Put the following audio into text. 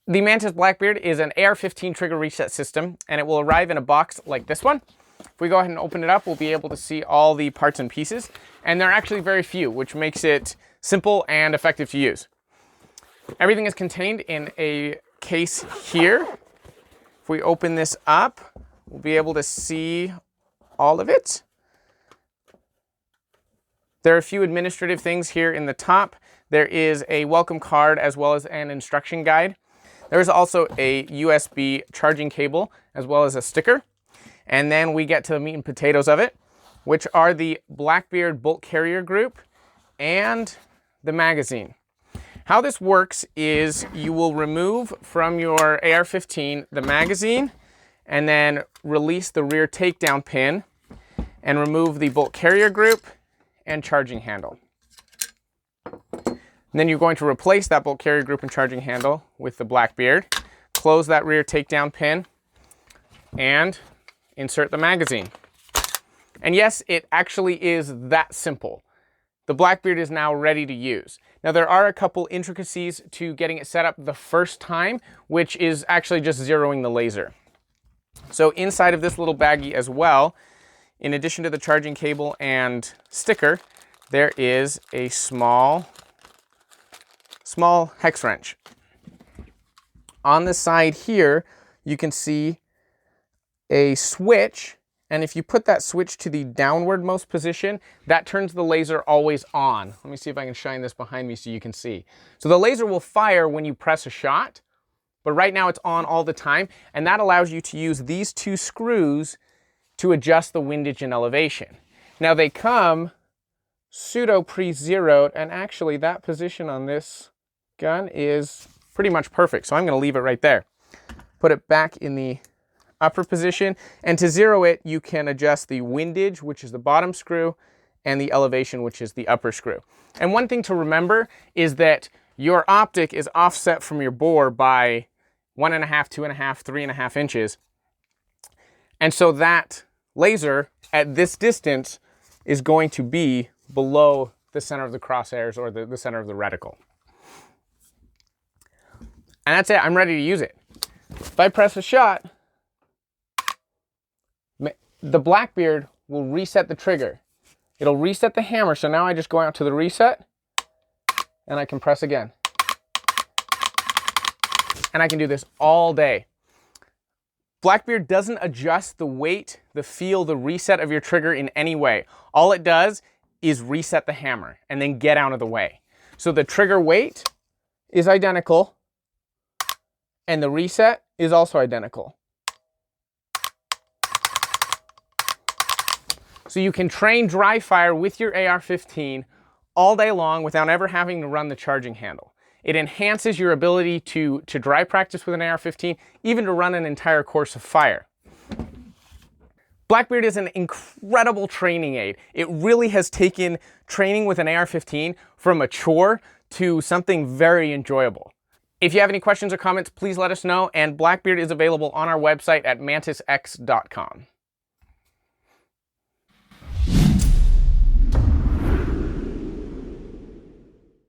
The Mantis Blackbeard is an AR-15 trigger reset system, and it will arrive in a box like this one. If we go ahead and open it up, we'll be able to see all the parts and pieces, and they're actually very few, which makes it simple and effective to use. Everything is contained in a case here. If we open this up, we'll be able to see all of it. There are a few administrative things here in the top. There is a welcome card as well as an instruction guide. There is also a USB charging cable as well as a sticker. And then we get to the meat and potatoes of it, which are the Blackbeard bolt carrier group and the magazine. How this works is you will remove from your AR-15 the magazine and then release the rear takedown pin and remove the bolt carrier group and charging handle. And then you're going to replace that bolt carrier group and charging handle with the Blackbeard, close that rear takedown pin, and insert the magazine. And yes, it actually is that simple. The Blackbeard is now ready to use. Now there are a couple intricacies to getting it set up the first time, which is actually just zeroing the laser. So inside of this little baggie as well, in addition to the charging cable and sticker, there is a small hex wrench. On the side here, you can see a switch, and if you put that switch to the downwardmost position, that turns the laser always on. Let me see if I can shine this behind me so you can see. So the laser will fire when you press a shot, but right now it's on all the time, and that allows you to use these two screws to adjust the windage and elevation. Now they come pseudo pre-zeroed, and actually that position on this gun is pretty much perfect, so I'm going to leave it right there. Put it back in the upper position, and to zero it, you can adjust the windage, which is the bottom screw, and the elevation, which is the upper screw. And one thing to remember is that your optic is offset from your bore by 1.5, 2.5, 3.5 inches. And so that laser at this distance is going to be below the center of the crosshairs or the center of the reticle. And that's it, I'm ready to use it. If I press a shot, the Blackbeard will reset the trigger. It'll reset the hammer, so now I just go out to the reset, and I can press again. And I can do this all day. Blackbeard doesn't adjust the weight, the feel, the reset of your trigger in any way. All it does is reset the hammer and then get out of the way. So the trigger weight is identical, and the reset is also identical. So you can train dry fire with your AR-15 all day long without ever having to run the charging handle. It enhances your ability to dry practice with an AR-15, even to run an entire course of fire. Blackbeard is an incredible training aid. It really has taken training with an AR-15 from a chore to something very enjoyable. If you have any questions or comments, please let us know, and Blackbeard is available on our website at mantisx.com.